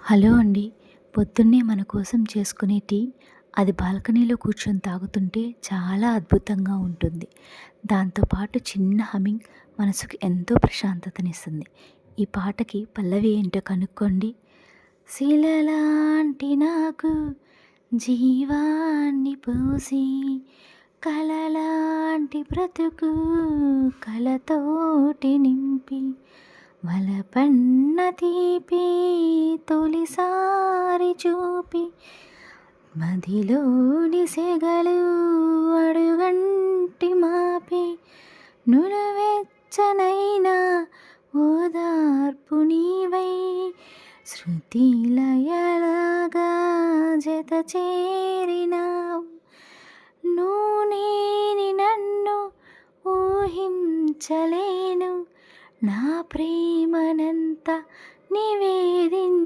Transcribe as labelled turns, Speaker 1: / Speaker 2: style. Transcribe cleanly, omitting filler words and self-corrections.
Speaker 1: Hello అండి. పొద్దున్నే మన కోసం చేసుకునే టీ, అది బాల్కనీలో కూర్చొని తాగుతుంటే చాలా అద్భుతంగా ఉంటుంది. దాంతో పాటు చిన్న హమ్మింగ్ మనసుకి ఎంతో ప్రశాంతతనిస్తుంది. ఈ పాటకి పల్లవి ఏంటో కనుక్కోండి. శిలలాంటి నాకు జీవాన్ని పోసి, కలలాంటి బ్రతుకు కలతోటి నింపి, వలపన్న తీపి తొలిసారి చూపి, మదిలోని సెగలు అడుగంటి మాపి, నునువెచ్చనైనా ఓదార్పు నీవై, శృతి లయలాగా జత చేరినావు. నువ్వు లేని నన్ను ఊహించలేను, నా ప్రేమనంతా నివేదించాను